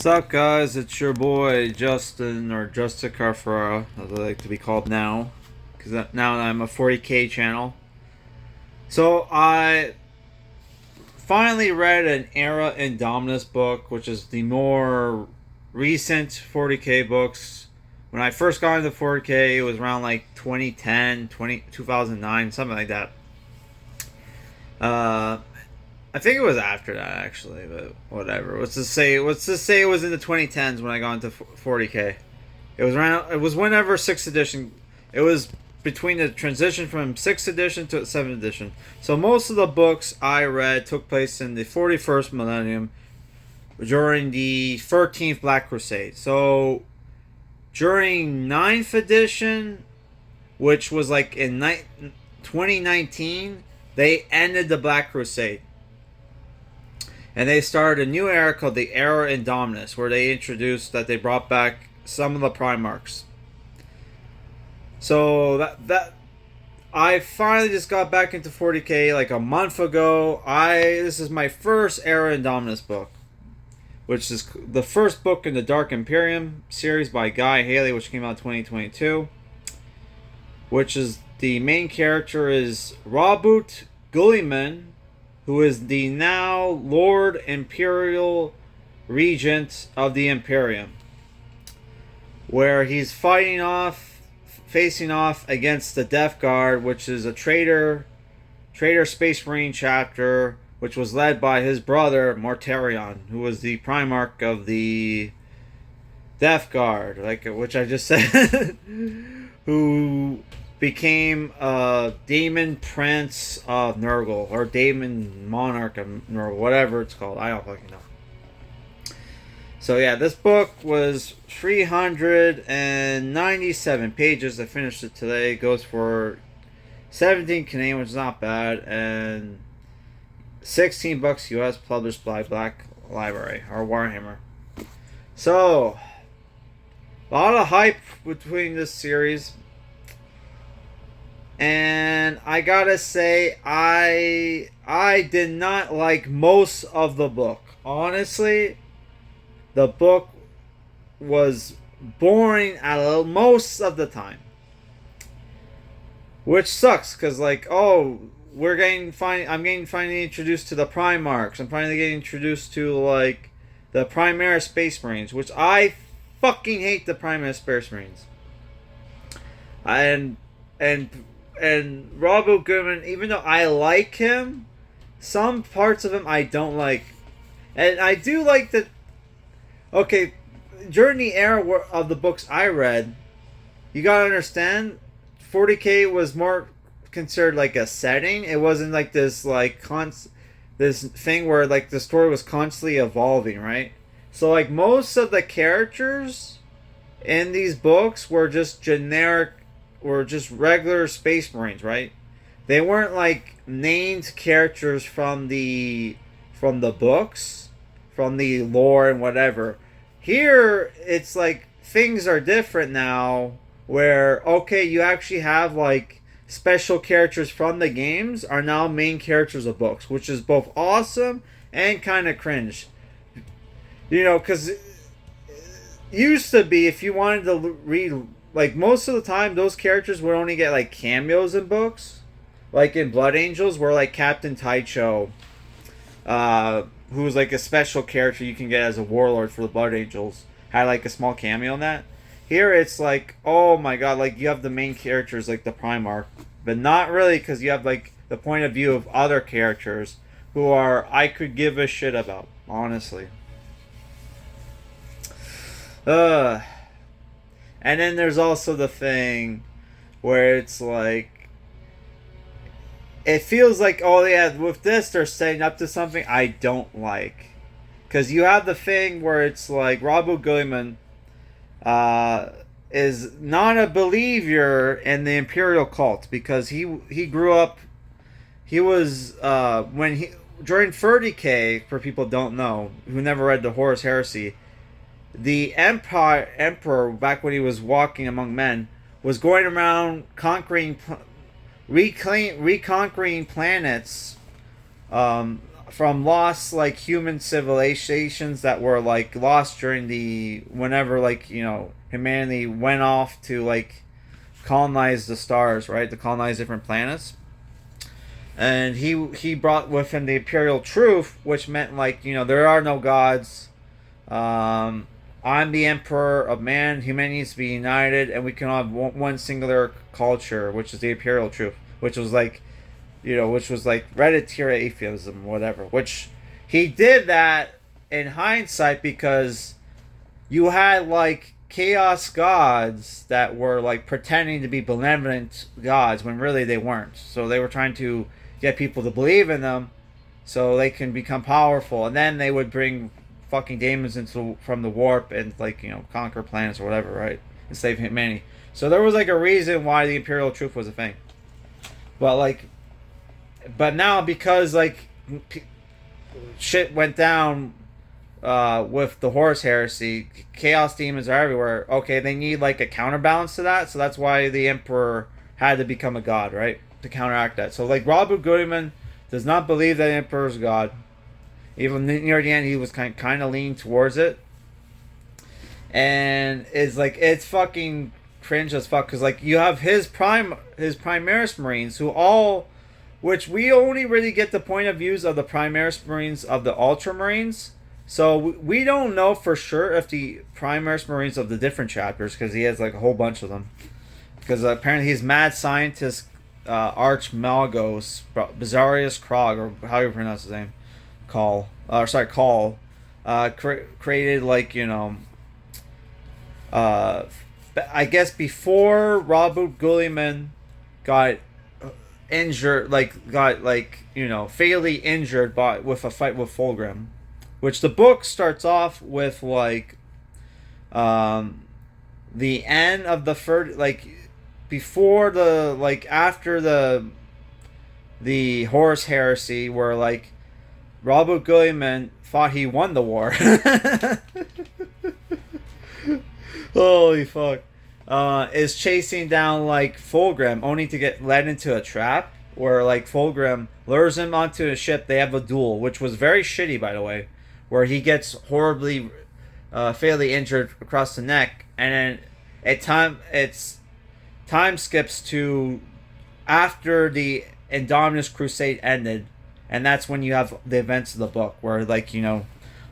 What's up, guys? It's your boy Justin, or Justicarfera, as I like to be called now, because now I'm a 40k channel. So I finally read an Era Indominus book, which is the more recent 40k books. When I first got into 40k, it was around like 2010, 2009, something like that. I think it was after that, actually, but whatever. Let's just say it was in the 2010s when I got into 40k. It was around. It was whenever 6th edition. It was between the transition from 6th edition to 7th edition. So most of the books I read took place in the 41st millennium during the 13th Black Crusade. So during 9th edition, which was like in 2019, they ended the Black Crusade. And they started a new era called the Era Indominus, where they introduced that they brought back some of the Primarchs. So that I finally just got back into 40k like a month ago. This is my first Era Indominus book, which is the first book in the Dark Imperium series by Guy Haley, which came out in 2022. Which is the main character is Robert Gulliman, who is the now Lord Imperial Regent of the Imperium, where he's facing off against the Death Guard, which is a traitor Space Marine chapter, which was led by his brother Mortarion, who was the Primarch of the Death Guard, which I just said, who became Daemon Prince of Nurgle, or Daemon Monarch of Nurgle, whatever it's called. I don't fucking know. So yeah, this book was 397 pages. I finished it today. It goes for 17 Canadian, which is not bad, and $16 US, published by Black Library, or Warhammer. So a lot of hype between this series. And I gotta say, I did not like most of the book. Honestly, the book was boring most of the time. Which sucks, because I'm getting finally introduced to the Primarchs. I'm finally getting introduced to the Primera Space Marines, which I fucking hate the Primera Space Marines. And Robert Goodman, even though I like him, some parts of him I don't like. And I do like that. Okay, during the era of the books I read, you gotta understand, 40k was more considered like a setting. It wasn't like this this thing where the story was constantly evolving, right? So most of the characters in these books were just generic, or just regular Space Marines, right? They weren't named characters from the books, from the lore and whatever. Here it's things are different now, where you actually have special characters from the games are now main characters of books, which is both awesome and kind of cringe. Because used to be, if you wanted to read, most of the time, those characters would only get, cameos in books. In Blood Angels, where, Captain Taicho, who was, a special character you can get as a warlord for the Blood Angels, had, a small cameo in that. Here, it's oh my god, you have the main characters, the Primarch. But not really, because you have, the point of view of other characters who I could give a shit about, honestly. And then there's also the thing where it's it feels with this they're setting up to something I don't like. Because you have the thing where it's Robert Gulliman is not a believer in the Imperial cult, because he grew up, he was, during 30k, for people who don't know, who never read the Horus Heresy, the emperor, back when he was walking among men, was going around reconquering planets from lost like human civilizations that were like lost during the whenever like humanity went off to like colonize the stars, right? To colonize different planets. And he brought with him the imperial truth, which meant like there are no gods. I'm the emperor of man. Humanity needs to be united, and we can all have one singular culture, which is the imperial truth, which was like which was like hereditary atheism, whatever. Which he did that in hindsight because you had like chaos gods that were like pretending to be benevolent gods when really they weren't. So they were trying to get people to believe in them so they can become powerful, and then they would bring fucking demons into from the warp and like conquer planets or whatever, right, and save humanity. So there was like a reason why the imperial truth was a thing. But now because like shit went down with the Horus heresy, chaos demons are everywhere. Okay, they need like a counterbalance to that, so that's why the emperor had to become a god, right, to counteract that. So like Robert Goodman does not believe that the emperor is god. Even near the end, he was kind of leaning towards it, and it's fucking cringe as fuck because like you have his Primaris Marines which we only really get the point of views of the Primaris Marines of the Ultramarines. So we don't know for sure if the Primaris Marines of the different chapters, because he has like a whole bunch of them. Because apparently he's mad scientist Archmalgos Bizarrius Krog, or how you pronounce his name, Call created like I guess before Robert Gulliman got injured, fatally injured with a fight with Fulgrim, which the book starts off with like the end of the first, like before the like after the Horus heresy, where like Robert Gulliman thought he won the war. Holy fuck. Is chasing down like Fulgrim, only to get led into a trap where like Fulgrim lures him onto a ship. They have a duel, which was very shitty, by the way, where he gets horribly fatally injured across the neck, and then time skips to after the Indominus Crusade ended, and that's when you have the events of the book where like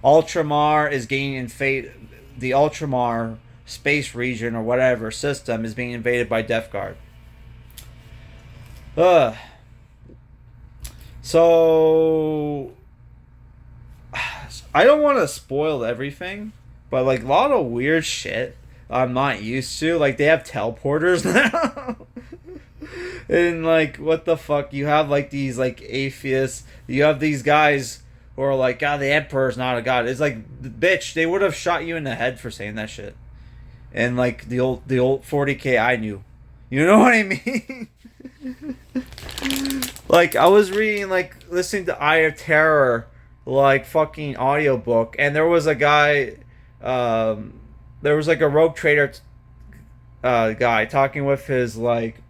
Ultramar is gaining fate. The Ultramar space region or whatever system is being invaded by Death Guard. So I don't want to spoil everything, but like a lot of weird shit I'm not used to. Like they have teleporters now. And like what the fuck? You have like these like atheists. You have these guys who are like, God, the Emperor's not a god. It's like, bitch, they would have shot you in the head for saying that shit. And like the old 40k I knew. You know what I mean? Like I was reading, like listening to Eye of Terror, like fucking audiobook, and there was a guy, there was like a rogue trader guy talking with his like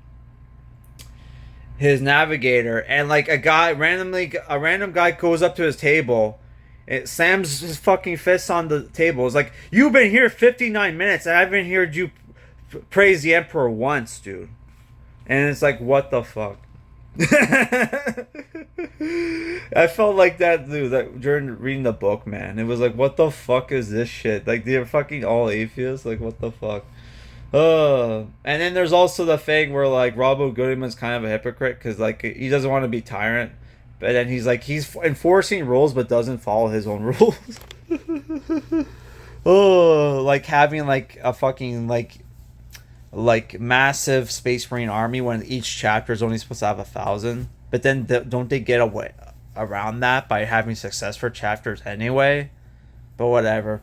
his navigator, and like a random guy goes up to his table. It slams his fucking fist on the table. It's like, you've been here 59 minutes and I haven't heard you praise the Emperor once, dude. And it's like, what the fuck? I felt like that, dude, that during reading the book, man. It was like, what the fuck is this shit? Like, they're fucking all atheists? Like, what the fuck? And then there's also the thing where, like, Robert Goodman's kind of a hypocrite because, like, he doesn't want to be tyrant. But then he's like, he's enforcing rules but doesn't follow his own rules. Like having like a fucking like massive Space Marine army when each chapter is only supposed to have 1,000. But then don't they get away around that by having success for chapters anyway? But whatever.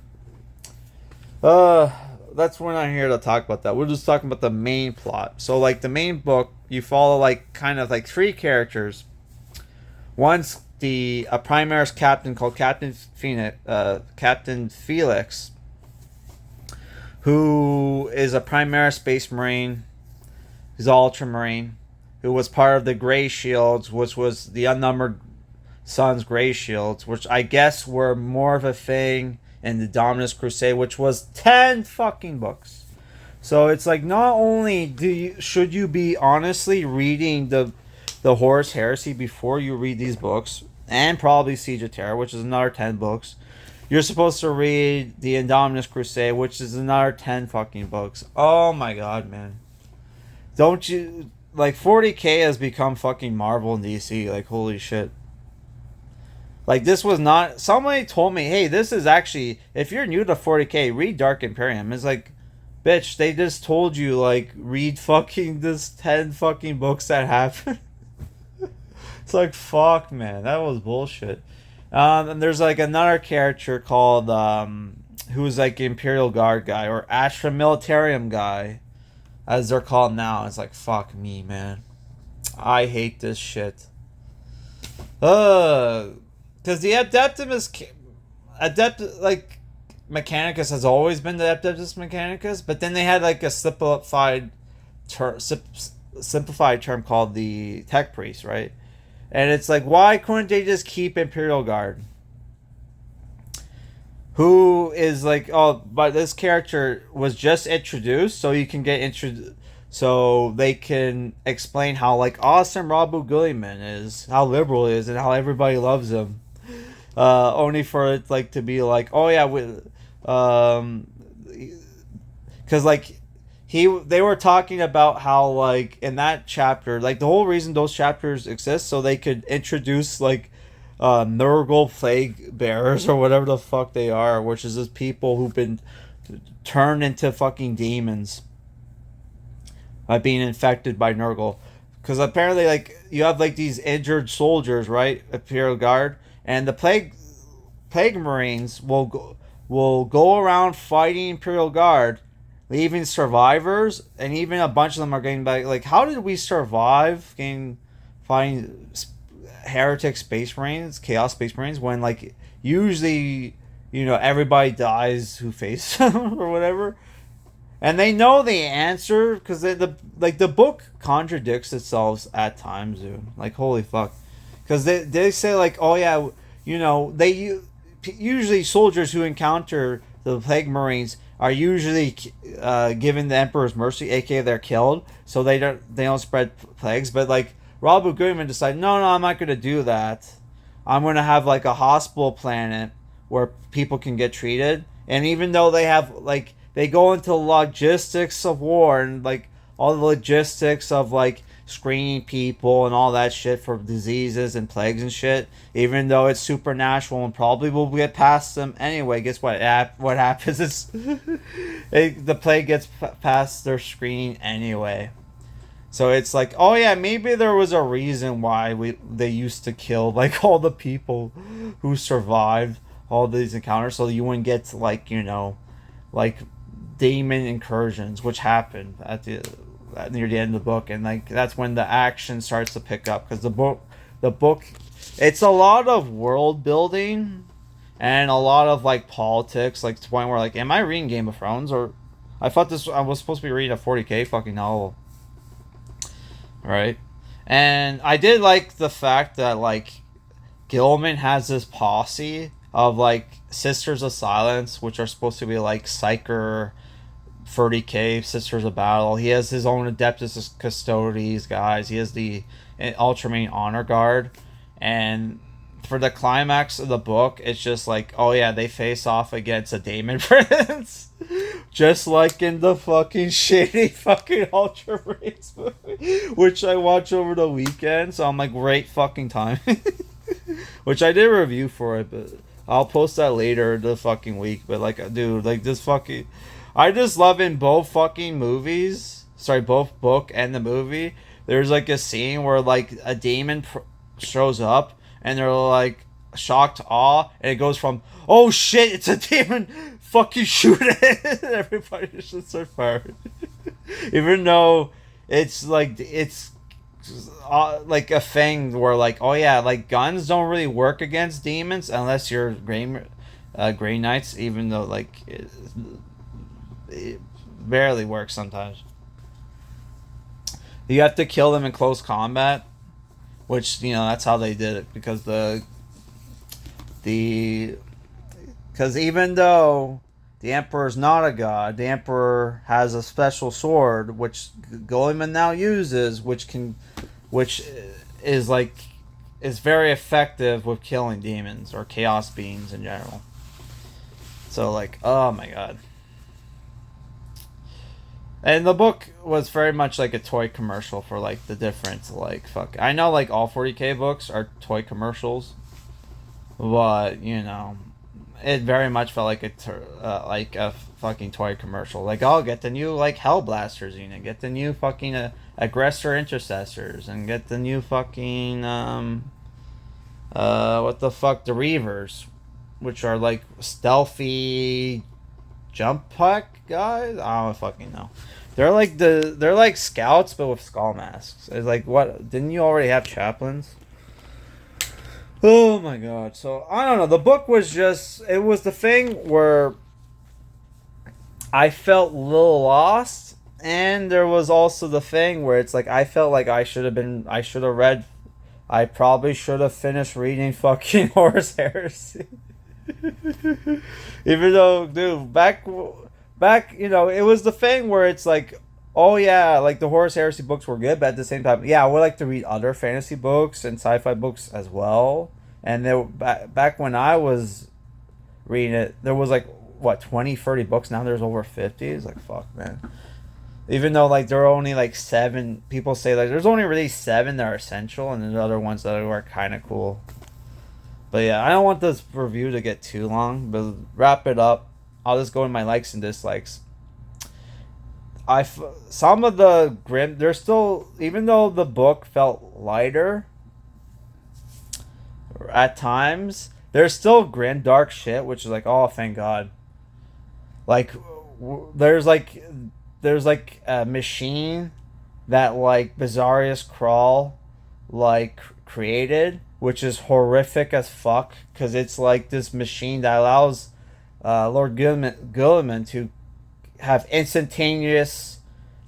That's we're not here to talk about that. We're just talking about the main plot. So like the main book, you follow like kind of like three characters. One's a Primaris captain called Captain Felix, who is a Primaris Space Marine. He's an Ultramarine, who was part of the Grey Shields, which was the unnumbered Sun's Grey Shields, which I guess were more of a thing in the Dominus Crusade, which was 10 fucking books. So it's like, not only should you be honestly reading the Horus Heresy before you read these books, and probably Siege of Terror, which is another 10 books. You're supposed to read the Indominus Crusade, which is another 10 fucking books. Oh my god, man. Don't you... Like, 40k has become fucking Marvel and DC. Like, holy shit. Like, this was not... Somebody told me, hey, this is actually... If you're new to 40k, read Dark Imperium. It's like, bitch, they just told you, like, read fucking this 10 fucking books that happen. It's like, fuck, man. That was bullshit. And there's, like, another character called... who's, like, Imperial Guard guy. Or Astra Militarium guy. As they're called now. It's like, fuck me, man. I hate this shit. Because the like, Mechanicus has always been the Adeptus Mechanicus, but then they had, like, a simplified term called the Tech Priest, right? And it's like, why couldn't they just keep Imperial Guard? Who is like, oh, but this character was just introduced, so you can get introduced, so they can explain how, like, awesome Rabu Guilliman is, how liberal he is, and how everybody loves him. Only for it, like, to be like, oh yeah, because, like, they were talking about how, like, in that chapter, like, the whole reason those chapters exist, so they could introduce, like, Nurgle plague bearers or whatever the fuck they are, which is just people who've been turned into fucking demons by being infected by Nurgle. Because apparently, like, you have, like, these injured soldiers, right? Imperial Guard, and the plague marines will go around fighting Imperial Guard, leaving survivors, and even a bunch of them are getting back. Like, how did we survive fighting heretic space marines, chaos space marines, when, like, usually, you know, everybody dies who face them or whatever, and they know the answer because the book contradicts itself at times, dude. Like, holy fuck, because they say, like, oh yeah, you know, usually soldiers who encounter the plague marines are usually given the Emperor's mercy, aka they're killed, so they don't spread plagues, but, like, Rob Goodman decided, no, I'm not going to do that. I'm going to have, like, a hospital planet where people can get treated. And even though they have, like, they go into logistics of war and, like, all the logistics of, like, screening people and all that shit for diseases and plagues and shit, even though it's supernatural and probably will get past them anyway, guess what? What happens is the plague gets past their screening anyway. So it's like, oh yeah, maybe there was a reason why they used to kill, like, all the people who survived all these encounters, so you wouldn't get, like, you know, like, demon incursions, which happened near the end of the book, and, like, that's when the action starts to pick up, because the book, it's a lot of world building and a lot of, like, politics, like, to the point where, like, am I reading Game of Thrones, or I thought I was supposed to be reading a 40k fucking novel. Right? And I did like the fact that, like, Gilman has this posse of, like, Sisters of Silence, which are supposed to be, like, Psyker 30k Sisters of Battle. He has his own Adeptus Custodes guys. He has the Ultramarine Honor Guard. And for the climax of the book, it's just like, oh yeah, they face off against a Daemon Prince. Just like in the fucking shitty fucking Ultramarines movie, which I watched over the weekend, so I'm like, great fucking time. Which I did a review for it, but I'll post that later the fucking week. But, like, dude, like, this fucking, I just love in both fucking movies, both book and the movie, there's, like, a scene where, like, a demon shows up, and they're, like, shocked awe, and it goes from, oh shit, it's a demon, fucking shoot it. Everybody just starts firing. Even though it's like, it's like a thing where, like, oh yeah, like, guns don't really work against demons unless you're Grey Knights, even though, like, it barely works sometimes. You have to kill them in close combat, which, you know, that's how they did it, because the The because even though the Emperor is not a god, the Emperor has a special sword which Guilliman now uses, which is like is very effective with killing demons or chaos beings in general. So like, oh my god. And the book was very much like a toy commercial for like the different like fuck. I know like all 40k books are toy commercials, but you know, it very much felt like a fucking toy commercial. Like, oh, get the new like Hellblasters unit, get the new fucking aggressor intercessors, and get the new fucking what the fuck, the Reavers, which are like stealthy jump pack guys. I don't fucking know. They're like scouts but with skull masks. It's like, what? Didn't you already have chaplains? Oh my god. So I don't know. The book was just, it was the thing where I felt a little lost, and there was also the thing where it's like I felt like I should have read, I probably should have finished reading fucking Horus Heresy. Even though, dude, back, you know, it was the thing where it's like, oh yeah, like the Horus Heresy books were good, but at the same time, yeah, I would like to read other fantasy books and sci-fi books as well. And there, back when I was reading it, there was like, what, 20, 30 books. Now there's over 50. It's like, fuck, man. Even though like there are only like 7, people say like there's only really 7 that are essential, and there's other ones that are kind of cool. But yeah, I don't want this review to get too long, but wrap it up. I'll just go in my likes and dislikes. Some of the grim, there's still, even though the book felt lighter at times, there's still grim dark shit, which is like, oh, thank God. Like there's like a machine that like Bizarrius Crawl like created, which is horrific as fuck, because it's like this machine that allows Lord Guilliman to have instantaneous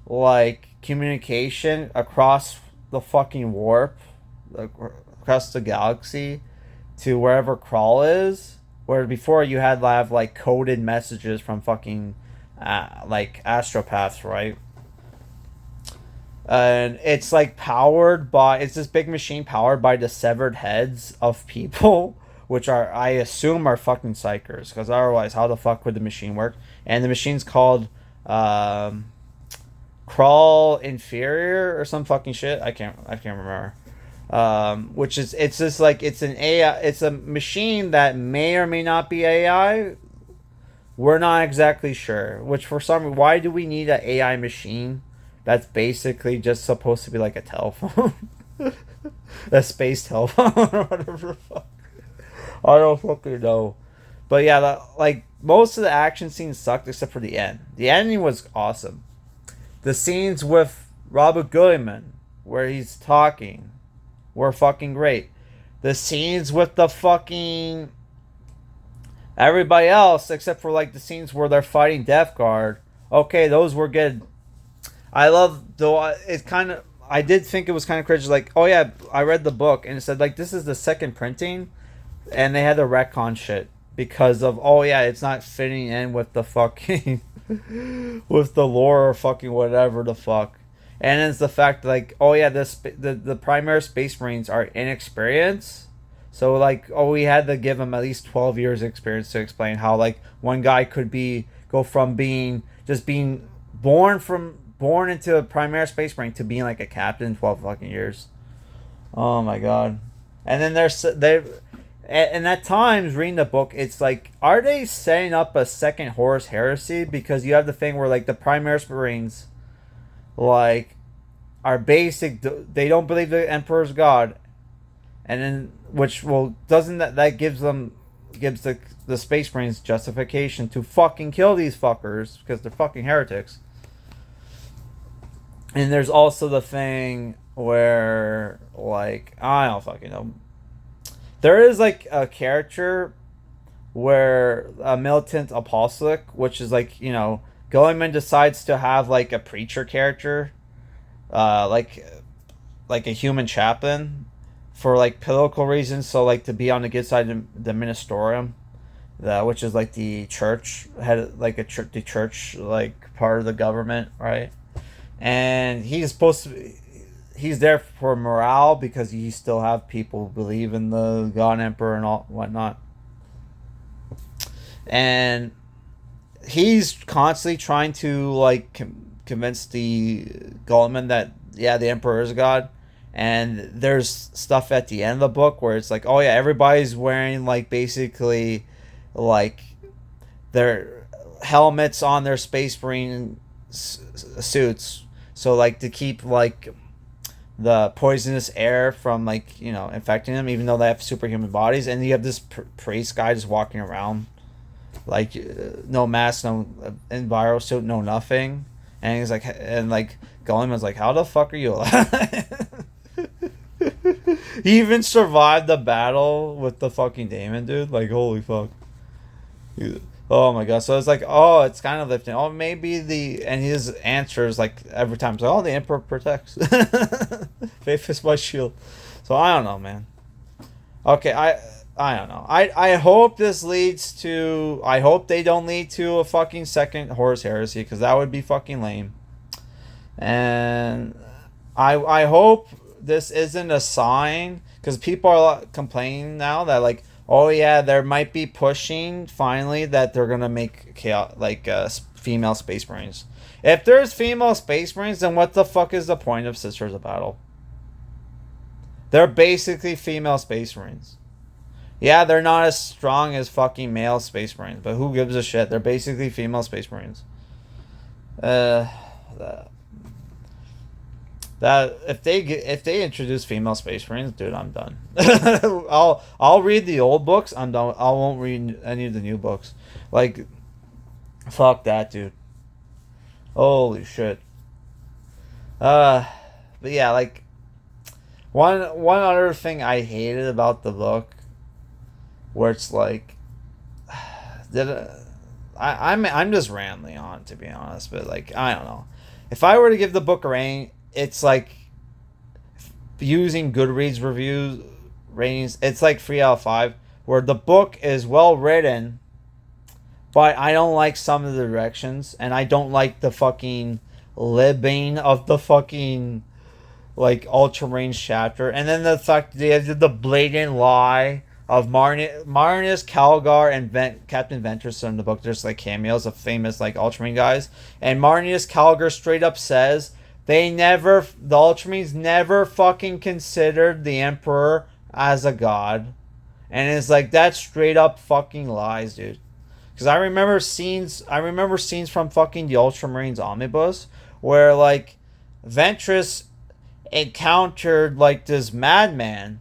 like communication across the fucking warp, like, across the galaxy to wherever Crawl is, where before you had to have like coded messages from fucking like astropaths, right? And it's like it's this big machine powered by the severed heads of people, which are, I assume, are fucking psychers, because otherwise how the fuck would the machine work? And the machine's called Crawl Inferior or some fucking shit. I can't remember. Which is, it's just like, it's an AI, it's a machine that may or may not be AI. We're not exactly sure. Which for some, why do we need an AI machine that's basically just supposed to be like a telephone? A space telephone or whatever the fuck. I don't fucking know. But yeah, like most of the action scenes sucked except for the end. The ending was awesome. The scenes with Robert Guilliman where he's talking were fucking great. The scenes with the fucking everybody else, except for like the scenes where they're fighting Death Guard, okay, those were good. I love, though, it's kind of, I did think it was kind of cringe, like, oh yeah, I read the book and it said like this is the second printing, and they had to retcon shit because of, oh yeah, it's not fitting in with the fucking with the lore or fucking whatever the fuck. And it's the fact like, oh yeah, the primary Space Marines are inexperienced, so like, oh, we had to give them at least 12 years experience to explain how like one guy could go from being born into a primary Space Marine to being like a captain in 12 fucking years. Oh my god. And then and at times reading the book, it's like, are they setting up a second Horus Heresy? Because you have the thing where like the primary Marines like are basic, they don't believe the Emperor's God, and then that gives the Space Marines justification to fucking kill these fuckers because they're fucking heretics. And there's also the thing where like, I don't fucking know, there is like a character where a militant apostolic, which is like, you know, Guilliman decides to have like a preacher character, like a human chaplain for like political reasons. So like to be on the good side of the ministerium, which is like the church head, like the church like part of the government, right? And he's supposed to be, he's there for morale because you still have people who believe in the God Emperor and all whatnot. And he's constantly trying to like convince the Goldman that yeah, the Emperor is a god. And there's stuff at the end of the book where it's like, oh yeah, everybody's wearing like basically like their helmets on their space marine suits, so like to keep like the poisonous air from like infecting them, even though they have superhuman bodies. And you have this priest guy just walking around like no mask, no enviro suit, no nothing. And he's like, and like Goleman's like, how the fuck are you alive? He even survived the battle with the fucking Daemon, dude. Like, holy fuck. Oh my god. So it's like, oh, it's kind of lifting. Oh, maybe and his answers like every time it's like, oh, the Emperor protects. Faith is my shield. So I don't know, man. Okay, I don't know. I hope this leads to, I hope they don't lead to a fucking second Horus Heresy, because that would be fucking lame. And I hope this isn't a sign, because people are complaining now that like, oh yeah, there might be pushing finally that they're gonna make female space marines. If there's female space marines, then what the fuck is the point of Sisters of Battle? They're basically female space marines. Yeah, they're not as strong as fucking male space marines, but who gives a shit? They're basically female space marines. That if they introduce female space marines, dude, I'm done. I'll read the old books. I'm done. I won't read any of the new books. Like, fuck that, dude. Holy shit. But yeah, like one other thing I hated about the book, where it's like, I'm just rambling on, to be honest, but like, I don't know. If I were to give the book a rating, it's like, using Goodreads reviews ratings, it's like 3 out of 5, where the book is well written, but I don't like some of the directions, and I don't like the fucking libbing of the fucking like Ultramarines chapter, and then the fact they did the blatant lie of Marnus, Calgar, and Captain Ventress in the book. There's like cameos of famous like Ultramarine guys, and Marnus Calgar straight up says the Ultramarines never fucking considered the Emperor as a god, and it's like, that's straight up fucking lies, dude. Because I remember scenes from fucking the Ultramarines omnibus where like Ventress encountered like this madman.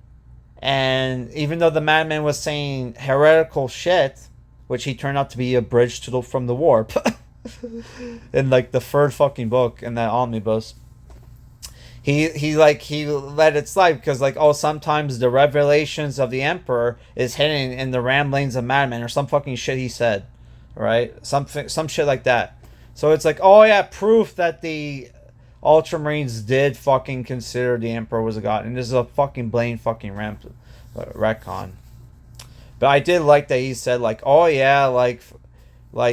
And even though the madman was saying heretical shit, which he turned out to be a bridge from the warp, in like the third fucking book in that omnibus, he let it slide because like, oh, sometimes the revelations of the Emperor is hidden in the ramblings of madman, or some fucking shit he said, right? Some shit like that. So it's like, oh yeah, proof that the Ultramarines did fucking consider the Emperor was a god, and this is a fucking blatant fucking retcon. But I did like that he said like, oh yeah, like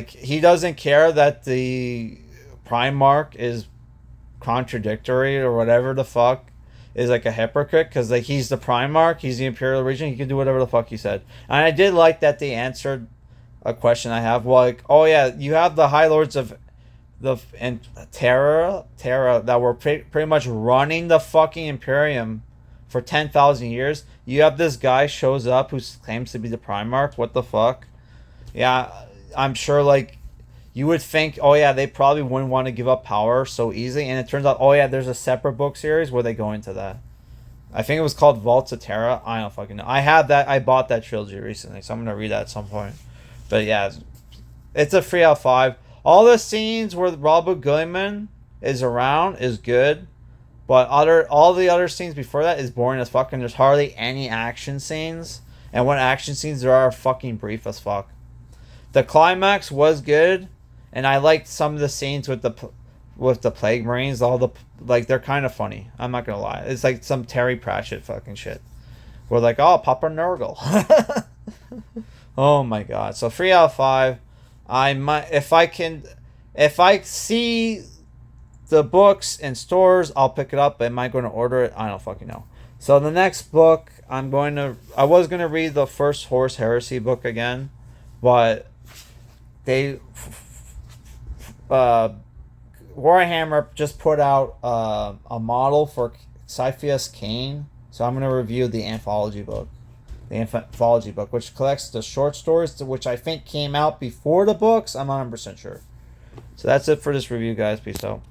he doesn't care that the Primarch is contradictory or whatever the fuck, is like a hypocrite, because like he's the Primarch, he's the Imperial Regent, he can do whatever the fuck he said. And I did like that they answered a question I have, like, oh yeah, you have the High Lords of Terra that were pretty much running the fucking Imperium for 10,000 years. You have this guy shows up who claims to be the Primarch. What the fuck? Yeah, I'm sure like you would think, oh yeah, they probably wouldn't want to give up power so easily, and it turns out, oh yeah, there's a separate book series where they go into that. I think it was called Vaults of Terra. I don't fucking know. I bought that trilogy recently, so I'm gonna read that at some point. But yeah, it's a 3 out of 5. All the scenes where Robert Gilliman is around is good, but all the other scenes before that is boring as fuck, and there's hardly any action scenes. And when action scenes there are fucking brief as fuck. The climax was good, and I liked some of the scenes with the Plague Marines. They're kind of funny. I'm not gonna lie. It's like some Terry Pratchett fucking shit. We're like, oh, Papa Nurgle. Oh my god. So 3 out of 5. I might, if I see the books in stores, I'll pick it up. Am I going to order it? I don't fucking know. So the next book, I was going to read the first Horus Heresy book again, but they, Warhammer just put out a model for Cyphius Kane, so I'm going to review the anthology book. The anthology book, which collects the short stories, which I think came out before the books. I'm not 100% sure. So that's it for this review, guys. Peace out.